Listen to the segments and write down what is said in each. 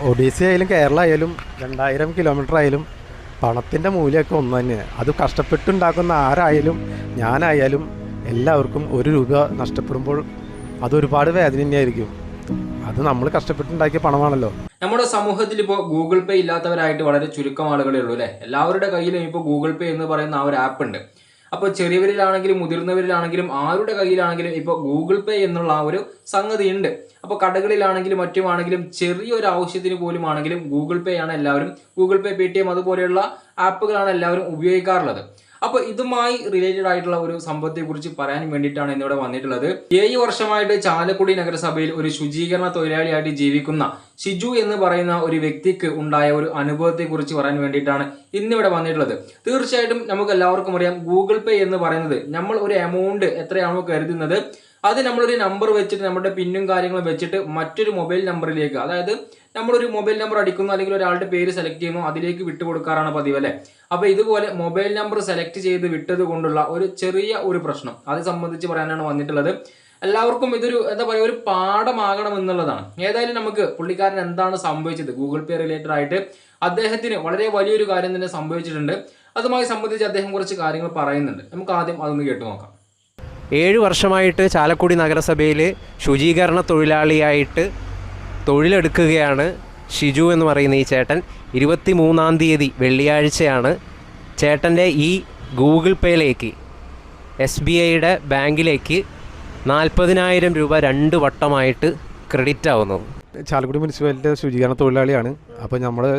ഒഡീസി ആയാലും കേരള ആയാലും 2000 കിലോമീറ്റർ ആയാലും പണത്തിൻ്റെ മൂല്യമൊക്കെ ഒന്ന് തന്നെയാണ്. അത് കഷ്ടപ്പെട്ടുണ്ടാക്കുന്ന ആരായാലും ഞാനായാലും എല്ലാവർക്കും 1 രൂപ നഷ്ടപ്പെടുമ്പോൾ അതൊരുപാട് വേദന തന്നെയായിരിക്കും. അത് നമ്മൾ കഷ്ടപ്പെട്ടുണ്ടാക്കിയ പണമാണല്ലോ. നമ്മുടെ സമൂഹത്തിൽ ഇപ്പോൾ ഗൂഗിൾ പേ ഇല്ലാത്തവരായിട്ട് വളരെ ചുരുക്കം ആളുകളേ ഉള്ളൂ അല്ലേ. എല്ലാവരുടെ കയ്യിലും ഇപ്പോൾ ഗൂഗിൾ പേ എന്ന് പറയുന്ന ആ ഒരു ആപ്പ് ഉണ്ട്. അപ്പോൾ ചെറിയവരിലാണെങ്കിലും മുതിർന്നവരിലാണെങ്കിലും ആരുടെ കയ്യിലാണെങ്കിലും ഇപ്പോൾ ഗൂഗിൾ പേ എന്നുള്ള ആ ഒരു സംഗതി ഉണ്ട്. അപ്പോൾ കടകളിലാണെങ്കിലും മറ്റുമാണെങ്കിലും ചെറിയൊരു ആവശ്യത്തിന് പോലും ആണെങ്കിലും ഗൂഗിൾ പേ ആണ് എല്ലാവരും, ഗൂഗിൾ പേ, പേടിഎം അതുപോലെയുള്ള ആപ്പുകളാണ് എല്ലാവരും ഉപയോഗിക്കാറുള്ളത്. അപ്പോൾ ഇതുമായി റിലേറ്റഡ് ആയിട്ടുള്ള ഒരു സംഭവത്തെ കുറിച്ച് പറയാൻ വേണ്ടിയിട്ടാണ് ഇന്നിവിടെ വന്നിട്ടുള്ളത്. 7 വർഷമായിട്ട് ചാലക്കുടി നഗരസഭയിൽ ഒരു ശുചീകരണ തൊഴിലാളിയായിട്ട് ജീവിക്കുന്ന ഷിജു എന്ന് പറയുന്ന ഒരു വ്യക്തിക്ക് ഉണ്ടായ ഒരു അനുഭവത്തെ കുറിച്ച് പറയാൻ വേണ്ടിയിട്ടാണ് ഇന്നിവിടെ വന്നിട്ടുള്ളത്. തീർച്ചയായിട്ടും നമുക്ക് എല്ലാവർക്കും അറിയാം, ഗൂഗിൾ പേ എന്ന് പറയുന്നത് നമ്മൾ ഒരു എമൗണ്ട് എത്രയാണോ കരുതുന്നത് അത് നമ്മളൊരു നമ്പർ വെച്ചിട്ട് നമ്മുടെ പിന്നും കാര്യങ്ങളും വെച്ചിട്ട് മറ്റൊരു മൊബൈൽ നമ്പറിലേക്ക്, അതായത് നമ്മളൊരു മൊബൈൽ നമ്പർ അടിക്കുന്നു അല്ലെങ്കിൽ ഒരാളുടെ പേര് സെലക്ട് ചെയ്യുന്നു, അതിലേക്ക് വിട്ടുകൊടുക്കാറാണ് പതിവ് അല്ലേ. അപ്പോൾ ഇതുപോലെ മൊബൈൽ നമ്പർ സെലക്ട് ചെയ്ത് വിട്ടത് കൊണ്ടുള്ള ഒരു ചെറിയ ഒരു പ്രശ്നം അത് സംബന്ധിച്ച് പറയാനാണ് വന്നിട്ടുള്ളത്. എല്ലാവർക്കും ഇതൊരു എന്താ പറയുക, ഒരു പാഠമാകണം എന്നുള്ളതാണ്. ഏതായാലും നമുക്ക് പുള്ളിക്കാരൻ എന്താണ് സംഭവിച്ചത്, ഗൂഗിൾ പേ റിലേറ്റഡ് ആയിട്ട് അദ്ദേഹത്തിന് വളരെ വലിയൊരു കാര്യം തന്നെ സംഭവിച്ചിട്ടുണ്ട്. അതുമായി സംബന്ധിച്ച് അദ്ദേഹം കുറച്ച് കാര്യങ്ങൾ പറയുന്നുണ്ട്. നമുക്ക് ആദ്യം അതൊന്ന് കേട്ടു നോക്കാം. 7 വർഷമായിട്ട് ചാലക്കുടി നഗരസഭയിൽ ശുചീകരണ തൊഴിലാളിയായിട്ട് തൊഴിലെടുക്കുകയാണ് ഷിജു എന്ന് പറയുന്ന ഈ ചേട്ടൻ. 23-ാം തീയതി വെള്ളിയാഴ്ചയാണ് ചേട്ടൻ്റെ ഈ ഗൂഗിൾ പേയിലേക്ക് SBIയുടെ ബാങ്കിലേക്ക് 40,000 രൂപ 2 വട്ടമായിട്ട് ക്രെഡിറ്റ് ആവുന്നത്. ചാലക്കുടി മുനിസിപ്പാലിറ്റി ശുചീകരണ തൊഴിലാളിയാണ്. അപ്പോൾ നമ്മുടെ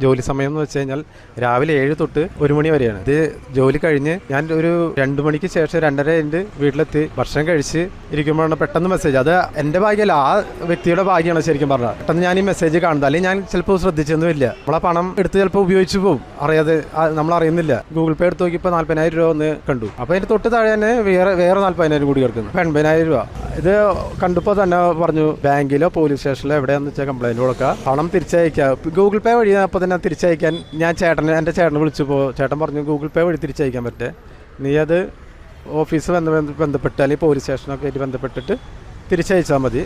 ജോലി സമയം എന്ന് വെച്ച് കഴിഞ്ഞാൽ രാവിലെ 7 തൊട്ട് 1 മണി വരെയാണ്. ഇത് ജോലി കഴിഞ്ഞ് ഞാൻ ഒരു 2 മണിക്ക് ശേഷം 2:30 വീട്ടിലെത്തി ഭക്ഷണം കഴിച്ച് ഇരിക്കുമ്പോഴാണ് പെട്ടെന്ന് മെസ്സേജ്. അത് എൻ്റെ ഭാഗ്യമല്ല, ആ വ്യക്തിയുടെ ഭാഗ്യമാണ് ശരിക്കും പറഞ്ഞാൽ. പെട്ടെന്ന് ഞാൻ ഈ മെസ്സേജ് കാണുന്നത്, അല്ലെങ്കിൽ ഞാൻ ചിലപ്പോൾ ശ്രദ്ധിച്ചൊന്നുമില്ല. നമ്മളെ പണം എടുത്ത് ചിലപ്പോൾ ഉപയോഗിച്ച് പോകും, അറിയാതെ, നമ്മൾ അറിയുന്നില്ല. ഗൂഗിൾ പേ എടുത്ത് നോക്കിയപ്പോൾ 40,000 രൂപ ഒന്ന് കണ്ടു. അപ്പോൾ അതിൻ്റെ തൊട്ട് താഴെ തന്നെ വേറെ 40,000 കൂടി കിടക്കുന്നു, 80,000 രൂപ. ഇത് കണ്ടപ്പോൾ തന്നെ പറഞ്ഞു ബാങ്കിലോ പോലീസ് സ്റ്റേഷനിലോ എവിടെയാണെന്ന് വെച്ചാൽ കംപ്ലൈൻറ്റ് കൊടുക്കുക, പണം തിരിച്ചയക്കുക. ഗൂഗിൾ പേ വഴി അപ്പോൾ തന്നെ തിരിച്ചയക്കാൻ ഞാൻ എൻ്റെ ചേട്ടനെ വിളിച്ചപ്പോൾ ചേട്ടൻ പറഞ്ഞു ഗൂഗിൾ പേ വഴി തിരിച്ചയക്കാൻ പറ്റേ, നീ അത് ഓഫീസ് ബന്ധപ്പെട്ട് അല്ലെങ്കിൽ പോലീസ് സ്റ്റേഷനൊക്കെ ആയിട്ട് ബന്ധപ്പെട്ടിട്ട് തിരിച്ചയച്ചാൽ മതി.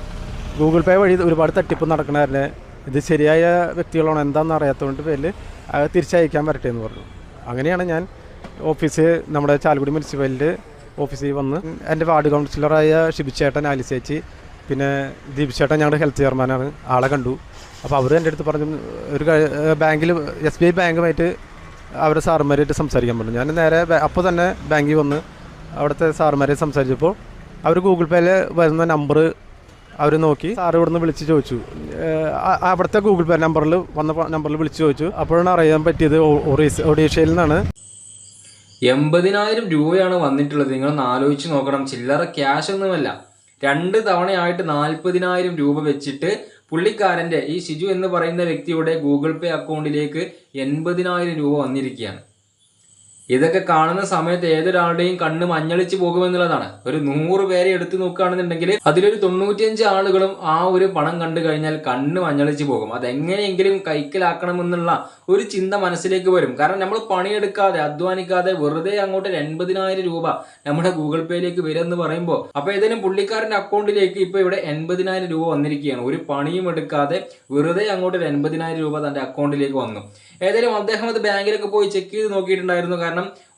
ഗൂഗിൾ പേ വഴി ഒരുപാട് തട്ടിപ്പ് നടക്കണവരെ ഇത് ശരിയായ വ്യക്തികളാണോ എന്താണെന്ന് അറിയാത്തതുകൊണ്ട് പേരിൽ തിരിച്ചയക്കാൻ വരട്ടെ എന്ന് പറഞ്ഞു. അങ്ങനെയാണ് ഞാൻ നമ്മുടെ ചാലക്കുടി മുനിസിപ്പാലിറ്റി ഓഫീസിൽ വന്ന് എൻ്റെ വാർഡ് കൗൺസിലറായ ഷിബിച്ചേട്ടൻ, ആലിസേച്ചി, പിന്നെ ദീപിച്ചേട്ടൻ ഞങ്ങളുടെ ഹെൽത്ത് ചെയർമാനാണ്, ആളെ കണ്ടു. അപ്പോൾ അവർ എൻ്റെ അടുത്ത് പറഞ്ഞു ഒരു ബാങ്കിൽ SBI ബാങ്കുമായിട്ട് അവരുടെ സാറുമാരായിട്ട് സംസാരിക്കാൻ പറഞ്ഞു. ഞാൻ നേരെ അപ്പോൾ തന്നെ ബാങ്കിൽ വന്ന് അവിടുത്തെ സാറുമാരെ സംസാരിച്ചപ്പോൾ അവർ ഗൂഗിൾ പേയിൽ വരുന്ന നമ്പർ അവർ നോക്കി, സാറ് ഇവിടുന്ന് വിളിച്ച് ചോദിച്ചു, അവിടുത്തെ ഗൂഗിൾ പേ നമ്പറിൽ വിളിച്ച് ചോദിച്ചു. അപ്പോഴാണ് അറിയാൻ പറ്റിയത് ഒഡീഷയിൽ നിന്നാണ്. 80,000 രൂപയാണ് വന്നിട്ടുള്ളത്. നിങ്ങളൊന്ന് ആലോചിച്ച് നോക്കണം, ചില്ലറ ക്യാഷ് ഒന്നുമല്ല. 2 തവണയായിട്ട് 40,000 രൂപ വെച്ചിട്ട് പുള്ളിക്കാരൻ്റെ ഈ ഷിജു എന്ന് പറയുന്ന വ്യക്തിയുടെ ഗൂഗിൾ പേ അക്കൗണ്ടിലേക്ക് 80,000 രൂപ വന്നിരിക്കുകയാണ്. ഇതൊക്കെ കാണുന്ന സമയത്ത് ഏതൊരാളുടെയും കണ്ണ് മഞ്ഞളിച്ച് പോകുമെന്നുള്ളതാണ്. ഒരു 100 പേരെ എടുത്തു നോക്കുകയാണെന്നുണ്ടെങ്കിൽ അതിലൊരു 95 ആളുകളും ആ ഒരു പണം കണ്ടു കഴിഞ്ഞാൽ കണ്ണ് മഞ്ഞളിച്ച് പോകും. അതെങ്ങനെയെങ്കിലും കൈക്കലാക്കണമെന്നുള്ള ഒരു ചിന്ത മനസ്സിലേക്ക് വരും. കാരണം നമ്മൾ പണിയെടുക്കാതെ അധ്വാനിക്കാതെ വെറുതെ അങ്ങോട്ട് 80,000 രൂപ നമ്മുടെ ഗൂഗിൾ പേയിലേക്ക് വരുമെന്ന് പറയുമ്പോൾ, അപ്പോൾ ഏതെങ്കിലും പുള്ളിക്കാരൻ്റെ അക്കൗണ്ടിലേക്ക് ഇപ്പോൾ ഇവിടെ 80,000 രൂപ വന്നിരിക്കുകയാണ്. ഒരു പണിയും എടുക്കാതെ വെറുതെ അങ്ങോട്ട് 80,000 രൂപ തൻ്റെ അക്കൗണ്ടിലേക്ക് വന്നു. ഏതായാലും അദ്ദേഹം അത് ബാങ്കിലൊക്കെ പോയി ചെക്ക് ചെയ്ത് നോക്കിയിട്ടുണ്ടായിരുന്നു. കാരണം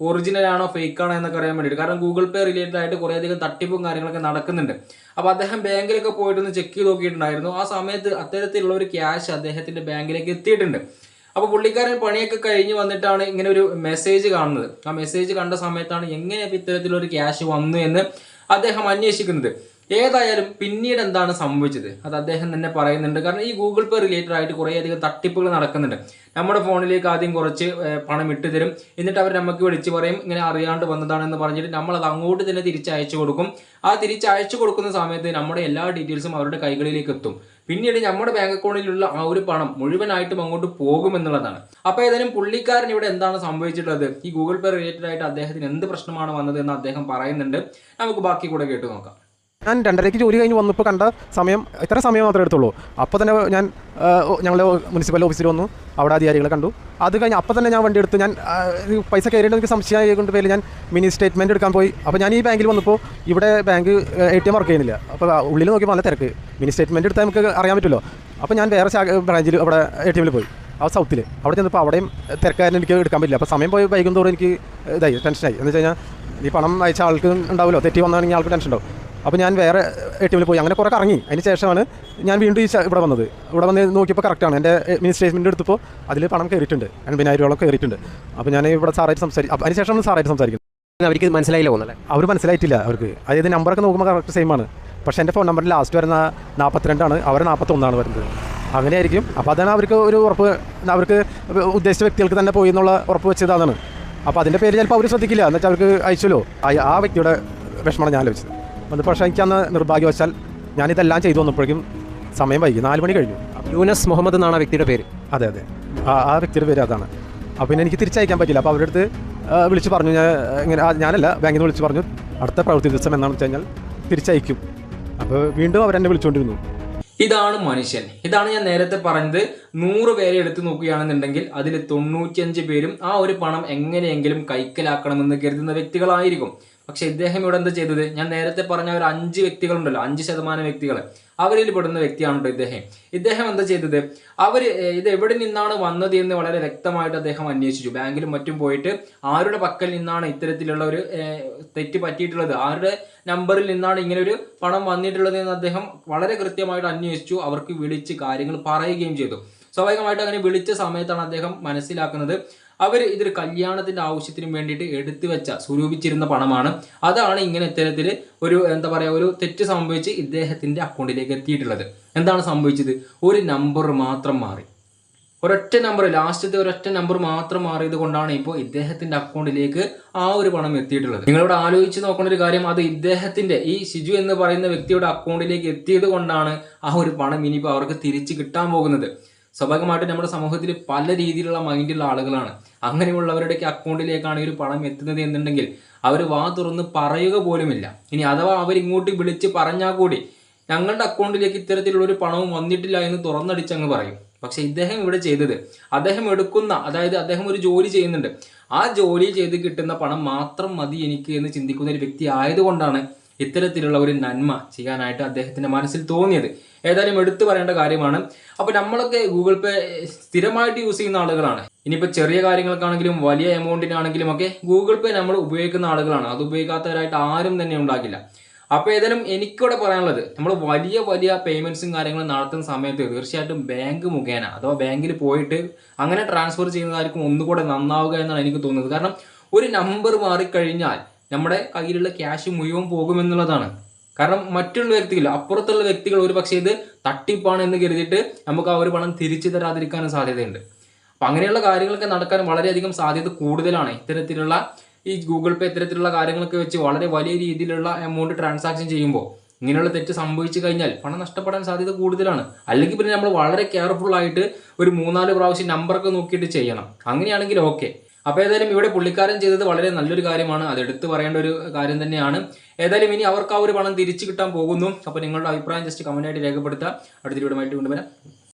ഒറിജിനൽ ആണോ ഫേക്ക് ആണോ എന്നൊക്കെ അറിയാൻ വേണ്ടിയിട്ട്. കാരണം ഗൂഗിൾ പേ റിലേറ്റഡ് ആയിട്ട് കുറേയധികം തട്ടിപ്പും കാര്യങ്ങളൊക്കെ നടക്കുന്നുണ്ട്. അപ്പോൾ അദ്ദേഹം ബാങ്കിലൊക്കെ പോയിട്ടൊന്ന് ചെക്ക് ചെയ്ത് നോക്കിയിട്ടുണ്ടായിരുന്നു. ആ സമയത്ത് അത്തരത്തിലുള്ള ഒരു ക്യാഷ് അദ്ദേഹത്തിൻ്റെ ബാങ്കിലേക്ക് എത്തിയിട്ടുണ്ട്. അപ്പോൾ പുള്ളിക്കാരൻ പണിയൊക്കെ കഴിഞ്ഞ് വന്നിട്ടാണ് ഇങ്ങനെ ഒരു മെസ്സേജ് കാണുന്നത്. ആ മെസ്സേജ് കണ്ട സമയത്താണ് എങ്ങനെ ഇത്തരത്തിലൊരു ക്യാഷ് വന്നു എന്ന് അദ്ദേഹം അന്വേഷിക്കുന്നത്. ഏതായാലും പിന്നീട് എന്താണ് സംഭവിച്ചത് അത് അദ്ദേഹം തന്നെ പറയുന്നുണ്ട്. കാരണം ഈ ഗൂഗിൾ പേ റിലേറ്റഡ് ആയിട്ട് കുറേയധികം തട്ടിപ്പുകൾ നടക്കുന്നുണ്ട്. നമ്മുടെ ഫോണിലേക്ക് ആദ്യം കുറച്ച് പണം ഇട്ട് തരും, എന്നിട്ട് അവർ നമുക്ക് വിളിച്ച് പറയും ഇങ്ങനെ അറിയാണ്ട് വന്നതാണെന്ന് പറഞ്ഞിട്ട് നമ്മളത് അങ്ങോട്ട് തന്നെ തിരിച്ചയച്ചു കൊടുക്കും. ആ തിരിച്ചയച്ചു കൊടുക്കുന്ന സമയത്ത് നമ്മുടെ എല്ലാ ഡീറ്റെയിൽസും അവരുടെ കൈകളിലേക്ക് എത്തും. പിന്നീട് നമ്മുടെ ബാങ്ക് അക്കൗണ്ടിലുള്ള ആ ഒരു പണം മുഴുവനായിട്ടും അങ്ങോട്ട് പോകുമെന്നുള്ളതാണ്. അപ്പോൾ ഏതായാലും പുള്ളിക്കാരൻ ഇവിടെ എന്താണ് സംഭവിച്ചിട്ടുള്ളത്, ഈ ഗൂഗിൾ പേ റിലേറ്റഡ് ആയിട്ട് അദ്ദേഹത്തിന് എന്ത് പ്രശ്നമാണ് വന്നത് എന്ന് അദ്ദേഹം പറയുന്നുണ്ട്. നമുക്ക് ബാക്കി കൂടെ കേട്ടു നോക്കാം. ഞാൻ 2:30 ജോലി കഴിഞ്ഞ് വന്നപ്പോൾ കണ്ട സമയം ഇത്ര സമയം മാത്രമേ എടുത്തുള്ളൂ. അപ്പോൾ തന്നെ ഞാൻ ഞങ്ങളുടെ മുനിസിപ്പൽ ഓഫീസിൽ വന്നു, അവിടെ അധികാരികളെ കണ്ടു. അത് കഴിഞ്ഞ് അപ്പോൾ തന്നെ ഞാൻ വണ്ടി എടുത്ത് ഞാൻ പൈസ കയറിയിട്ട് എനിക്ക് സംശയമായ കൊണ്ട് പേര് ഞാൻ മിനി സ്റ്റേറ്റ്മെൻറ്റ് എടുക്കാൻ പോയി. അപ്പോൾ ഞാൻ ഈ ബാങ്കിൽ വന്നപ്പോൾ ഇവിടെ ബാങ്ക് ATM വർക്ക് ചെയ്യുന്നില്ല. അപ്പോൾ ഉള്ളിൽ നോക്കിയപ്പോൾ നല്ല തിരക്ക്. മിനി സ്റ്റേറ്റ്മെൻറ്റ് എടുത്താൽ നമുക്ക് അറിയാൻ പറ്റുമല്ലോ. അപ്പോൾ ഞാൻ വേറെ ബ്രാഞ്ചിൽ അവിടെ ATM പോയി, ആ സൗത്തിൽ. അവിടെ ചെന്നപ്പോൾ അവിടെയും തിരക്കാരൻ എനിക്ക് എടുക്കാൻ പറ്റില്ല. അപ്പോൾ സമയം പോയി വൈകും തോറും എനിക്ക് ഇതായി ടെൻഷനായി. എന്ന് വെച്ച് കഴിഞ്ഞാൽ ഈ പണം അയച്ച ആൾക്ക് ഉണ്ടാവുമല്ലോ, തെറ്റി വന്നാണെങ്കിൽ ആൾക്ക് ടെൻഷൻ ഉണ്ടാവും. അപ്പോൾ ഞാൻ വേറെ ATM പോയി, അങ്ങനെ കുറേ കറങ്ങി. അതിന് ശേഷമാണ് ഞാൻ വീണ്ടും ഇവിടെ വന്നത്. ഇവിടെ വന്ന് നോക്കിയപ്പോൾ കറക്റ്റാണ്. എൻ്റെ മിനി സ്റ്റേറ്റ്മെൻറ്റ് എടുത്തപ്പോൾ അതിൽ പണം കയറിയിട്ടുണ്ട്, 80,000 രൂപ കയറിയിട്ടുണ്ട്. അപ്പോൾ ഞാൻ ഇവിടെ സാറായിട്ട് സംസാരിക്കും. അതിന് ശേഷമാണ് സാറായിട്ട് സംസാരിക്കുന്നത്. അവർക്ക് മനസ്സിലായില്ല പോകുന്നല്ലേ? അവർ മനസ്സിലായിട്ടില്ല അവർക്ക്. അതായത് നമ്പറൊക്കെ നോക്കുമ്പോൾ കറക്റ്റ് സെയിം ആണ്. പക്ഷേ എൻ്റെ ഫോൺ നമ്പറിൽ ലാസ്റ്റ് വരുന്ന 42 അവർ 41 വരുന്നത്. അങ്ങനെയായിരിക്കും. അപ്പോൾ അതാണ് അവർക്ക് ഒരു ഉറപ്പ്, അവർക്ക് ഉദ്ദേശിച്ച വ്യക്തികൾക്ക് തന്നെ പോയി എന്നുള്ള ഉറപ്പ് വെച്ചതാണ്. അപ്പോൾ അതിൻ്റെ പേര് ചിലപ്പോൾ അവർ ശ്രദ്ധിക്കില്ല. എന്നുവെച്ചാൽ അവർക്ക് അയച്ചല്ലോ. ആ വ്യക്തിയുടെ വിഷമമാണ് ഞാൻ ലഭിച്ചത്. പക്ഷേ എനിക്കന്ന് നിർഭാഗ്യവശാൽ ഞാനിതെല്ലാം ചെയ്തു വന്നപ്പോഴേക്കും സമയം വൈകി, 4 മണി കഴിഞ്ഞു. യൂനസ് മുഹമ്മദ് എന്നാണ് ആ വ്യക്തിയുടെ പേര്. അതെ, ആ വ്യക്തിയുടെ പേര് അതാണ്. അപ്പോൾ പിന്നെ എനിക്ക് തിരിച്ചയക്കാൻ പറ്റില്ല. അപ്പോൾ അവരുടെ അടുത്ത് വിളിച്ച് പറഞ്ഞു, ഞാനല്ല, ബാങ്കിൽ നിന്ന് വിളിച്ച് പറഞ്ഞു അടുത്ത പ്രവൃത്തി ദിവസം എന്നാണെന്ന് വെച്ച് കഴിഞ്ഞാൽ തിരിച്ചയക്കും. അപ്പോൾ വീണ്ടും അവരെന്നെ വിളിച്ചുകൊണ്ടിരുന്നു. ഇതാണ് മനുഷ്യൻ. ഇതാണ് ഞാൻ നേരത്തെ പറഞ്ഞത്. 100 പേരെ എടുത്തു നോക്കുകയാണെന്നുണ്ടെങ്കിൽ അതിൽ 95 പേരും ആ ഒരു പണം എങ്ങനെയെങ്കിലും കൈക്കലാക്കണമെന്ന് കരുതുന്ന വ്യക്തികളായിരിക്കും. പക്ഷെ ഇദ്ദേഹം ഇവിടെ എന്താ ചെയ്തത്? ഞാൻ നേരത്തെ പറഞ്ഞ ഒരു 5 വ്യക്തികളുണ്ടല്ലോ, 5% വ്യക്തികൾ, അവരിൽ പെടുന്ന വ്യക്തിയാണ് ഇദ്ദേഹം എന്താ ചെയ്തത്? ഇത് എവിടെ നിന്നാണ് വന്നത് എന്ന് വളരെ വ്യക്തമായിട്ട് അദ്ദേഹം അന്വേഷിച്ചു. ബാങ്കിലും മറ്റും പോയിട്ട് ആരുടെ പക്കൽ നിന്നാണ് ഇത്തരത്തിലുള്ള ഒരു തെറ്റ് പറ്റിയിട്ടുള്ളത്, ആരുടെ നമ്പറിൽ നിന്നാണ് ഇങ്ങനെ ഒരു പണം വന്നിട്ടുള്ളത് എന്ന് അദ്ദേഹം വളരെ കൃത്യമായിട്ട് അന്വേഷിച്ചു. അവർക്ക് വിളിച്ച് കാര്യങ്ങൾ പറയുകയും ചെയ്തു. സ്വാഭാവികമായിട്ട് അങ്ങനെ വിളിച്ച സമയത്താണ് അദ്ദേഹം മനസ്സിലാക്കുന്നത് ഇതൊരു കല്യാണത്തിന്റെ ആവശ്യത്തിനും വേണ്ടിയിട്ട് എടുത്തു വെച്ച സ്വരൂപിച്ചിരുന്ന പണമാണ്. അതാണ് ഇങ്ങനെ ഇത്തരത്തിൽ ഒരു തെറ്റ് സംഭവിച്ച് ഇദ്ദേഹത്തിന്റെ അക്കൗണ്ടിലേക്ക് എത്തിയിട്ടുള്ളത്. എന്താണ് സംഭവിച്ചത്? ഒരു നമ്പർ മാത്രം മാറി, ഒരൊറ്റ നമ്പർ, ലാസ്റ്റത്തെ ഒരൊറ്റ നമ്പർ മാത്രം മാറിയത് കൊണ്ടാണ് ഇപ്പോൾ ഇദ്ദേഹത്തിന്റെ അക്കൗണ്ടിലേക്ക് ആ ഒരു പണം എത്തിയിട്ടുള്ളത്. നിങ്ങളിവിടെ ആലോചിച്ച് നോക്കേണ്ട ഒരു കാര്യം, അത് ഇദ്ദേഹത്തിന്റെ ഈ ഷിജു എന്ന് പറയുന്ന വ്യക്തിയുടെ അക്കൗണ്ടിലേക്ക് എത്തിയത് കൊണ്ടാണ് ആ ഒരു പണം ഇനിയിപ്പോൾ അവർക്ക് തിരിച്ചു കിട്ടാൻ പോകുന്നത്. സ്വാഭാവികമായിട്ടും നമ്മുടെ സമൂഹത്തിൽ പല രീതിയിലുള്ള മൈൻഡുള്ള ആളുകളാണ്. അങ്ങനെയുള്ളവരുടെയൊക്കെ അക്കൗണ്ടിലേക്കാണ് ഈ ഒരു പണം എത്തുന്നത് എന്നുണ്ടെങ്കിൽ അവർ വാ തുറന്ന് പറയുക പോലുമില്ല. ഇനി അഥവാ അവരിങ്ങോട്ട് വിളിച്ച് പറഞ്ഞാൽ കൂടി ഞങ്ങളുടെ അക്കൗണ്ടിലേക്ക് ഇത്തരത്തിലുള്ള ഒരു പണവും വന്നിട്ടില്ല എന്ന് തുറന്നടിച്ചങ്ങ് പറയും. പക്ഷെ ഇദ്ദേഹം ഇവിടെ ചെയ്തത്, അദ്ദേഹം ഒരു ജോലി ചെയ്യുന്നുണ്ട്, ആ ജോലി ചെയ്ത് കിട്ടുന്ന പണം മാത്രം മതി എനിക്ക് എന്ന് ചിന്തിക്കുന്ന ഒരു വ്യക്തി ആയതുകൊണ്ടാണ് ഇത്തരത്തിലുള്ള ഒരു നന്മ ചെയ്യാനായിട്ട് അദ്ദേഹത്തിന്റെ മനസ്സിൽ തോന്നിയത്. ഏതായാലും എടുത്തു പറയേണ്ട കാര്യമാണ്. അപ്പോൾ നമ്മളൊക്കെ ഗൂഗിൾ പേ സ്ഥിരമായിട്ട് യൂസ് ചെയ്യുന്ന ആളുകളാണ്. ഇനിയിപ്പോൾ ചെറിയ കാര്യങ്ങൾക്കാണെങ്കിലും വലിയ എമൗണ്ടിനാണെങ്കിലും ഒക്കെ ഗൂഗിൾ പേ നമ്മൾ ഉപയോഗിക്കുന്ന ആളുകളാണ്. അത് ഉപയോഗിക്കാത്തവരായിട്ട് ആരും തന്നെ ഉണ്ടാകില്ല. അപ്പോൾ ഏതായാലും എനിക്കിവിടെ പറയാനുള്ളത്, നമ്മൾ വലിയ വലിയ പേയ്മെന്റ്സും കാര്യങ്ങളും നടത്തുന്ന സമയത്ത് തീർച്ചയായിട്ടും ബാങ്ക് മുഖേന അഥവാ ബാങ്കിൽ പോയിട്ട് അങ്ങനെ ട്രാൻസ്ഫർ ചെയ്യുന്നതായിരിക്കും ഒന്നുകൂടെ നന്നാവുക എന്നാണ് എനിക്ക് തോന്നുന്നത്. കാരണം ഒരു നമ്പർ മാറിക്കഴിഞ്ഞാൽ നമ്മുടെ കയ്യിലുള്ള ക്യാഷ് മുഴുവൻ പോകുമെന്നുള്ളതാണ്. കാരണം മറ്റുള്ള വ്യക്തികൾ, അപ്പുറത്തുള്ള വ്യക്തികൾ ഒരു പക്ഷേ ഇത് തട്ടിപ്പാണ് എന്ന് കരുതിയിട്ട് നമുക്ക് ആ ഒരു പണം തിരിച്ചു തരാതിരിക്കാനും സാധ്യതയുണ്ട്. അപ്പം അങ്ങനെയുള്ള കാര്യങ്ങളൊക്കെ നടക്കാൻ വളരെയധികം സാധ്യത കൂടുതലാണ്. ഇത്തരത്തിലുള്ള ഈ ഗൂഗിൾ പേ ഇത്തരത്തിലുള്ള കാര്യങ്ങളൊക്കെ വെച്ച് വളരെ വലിയ രീതിയിലുള്ള എമൗണ്ട് ട്രാൻസാക്ഷൻ ചെയ്യുമ്പോൾ ഇങ്ങനെയുള്ള തെറ്റ് സംഭവിച്ചു കഴിഞ്ഞാൽ പണം നഷ്ടപ്പെടാൻ സാധ്യത കൂടുതലാണ്. അല്ലെങ്കിൽ പിന്നെ നമ്മൾ വളരെ കെയർഫുൾ ആയിട്ട് ഒരു 3-4 പ്രാവശ്യം നമ്പറൊക്കെ നോക്കിയിട്ട് ചെയ്യണം. അങ്ങനെയാണെങ്കിൽ ഓക്കെ. അപ്പോൾ ഏതായാലും ഇവിടെ പുള്ളിക്കാരൻ ചെയ്തത് വളരെ നല്ലൊരു കാര്യമാണ്, അത് എടുത്തു പറയേണ്ട ഒരു കാര്യം തന്നെയാണ്. ഏതായാലും ഇനി അവർക്ക് ആ ഒരു പണം തിരിച്ചു കിട്ടാൻ പോകുന്നു. അപ്പോൾ നിങ്ങളുടെ അഭിപ്രായം ജസ്റ്റ് കമൻ്റായിട്ട് രേഖപ്പെടുത്തുക. അടുത്ത വീഡിയോയുമായിട്ട് കൊണ്ടുവരാം.